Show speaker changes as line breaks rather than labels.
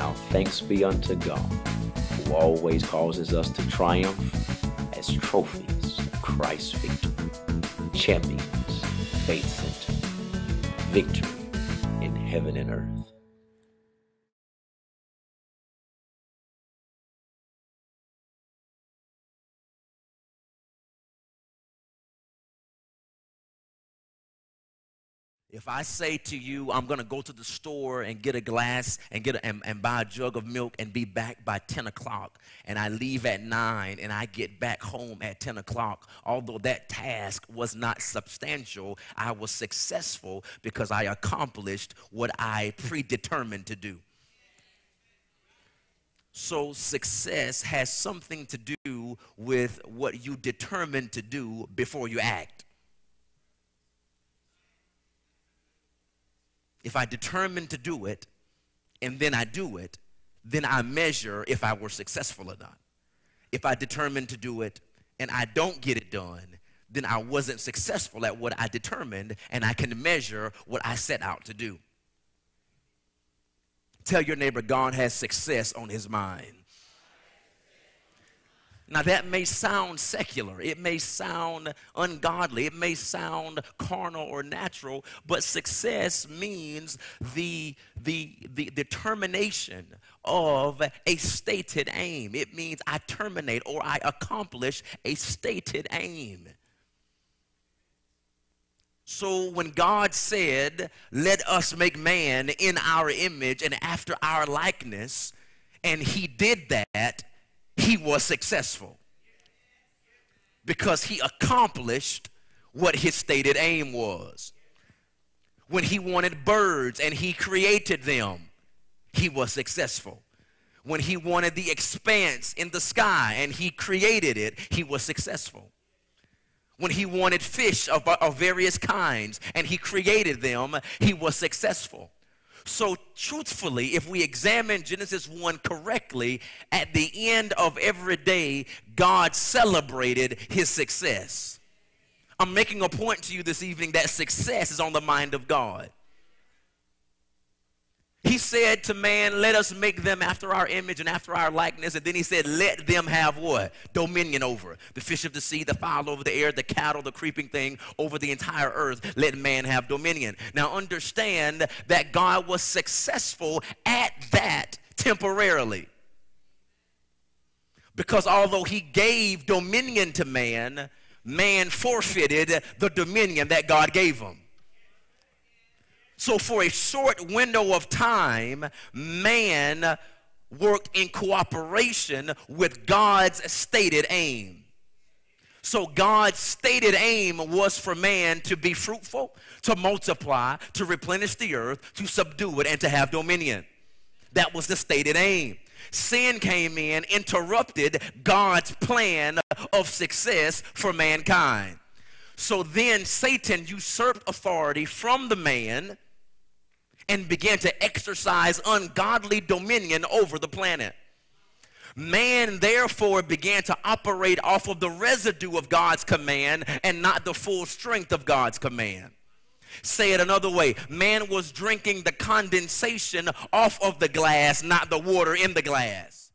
Now thanks be unto God, who always causes us to triumph as trophies of Christ's victory, champions, faith center, victory in heaven and earth.
If I say to you, I'm going to go to the store and get a glass and and buy a jug of milk and be back by 10 o'clock, and I leave at 9 and I get back home at 10 o'clock, although that task was not substantial, I was successful because I accomplished what I predetermined to do. So success has something to do with what you determined to do before you act. If I determine to do it, and then I do it, then I measure if I were successful or not. If I determine to do it, and I don't get it done, then I wasn't successful at what I determined, and I can measure what I set out to do. Tell your neighbor, God has success on his mind. Now that may sound secular, it may sound ungodly, it may sound carnal or natural, but success means the determination of a stated aim. It means I terminate or I accomplish a stated aim. So when God said, let us make man in our image and after our likeness, and he did that, he was successful because he accomplished what his stated aim was. When he wanted birds and he created them, he was successful. When he wanted the expanse in the sky and he created it, he was successful. When he wanted fish of various kinds and he created them, he was successful. So truthfully, if we examine Genesis 1 correctly, at the end of every day, God celebrated his success. I'm making a point to you this evening that success is on the mind of God. He said to man, let us make them after our image and after our likeness. And then he said, let them have what? Dominion over the fish of the sea, the fowl over the air, the cattle, the creeping thing over the entire earth. Let man have dominion. Now understand that God was successful at that temporarily. Because although he gave dominion to man, man forfeited the dominion that God gave him. So for a short window of time, man worked in cooperation with God's stated aim. So God's stated aim was for man to be fruitful, to multiply, to replenish the earth, to subdue it, and to have dominion. That was the stated aim. Sin came in, interrupted God's plan of success for mankind. So then Satan usurped authority from the man and began to exercise ungodly dominion over the planet. Man therefore began to operate off of the residue of God's command and not the full strength of God's command. Say it another way, man was drinking the condensation off of the glass, not the water in the glass.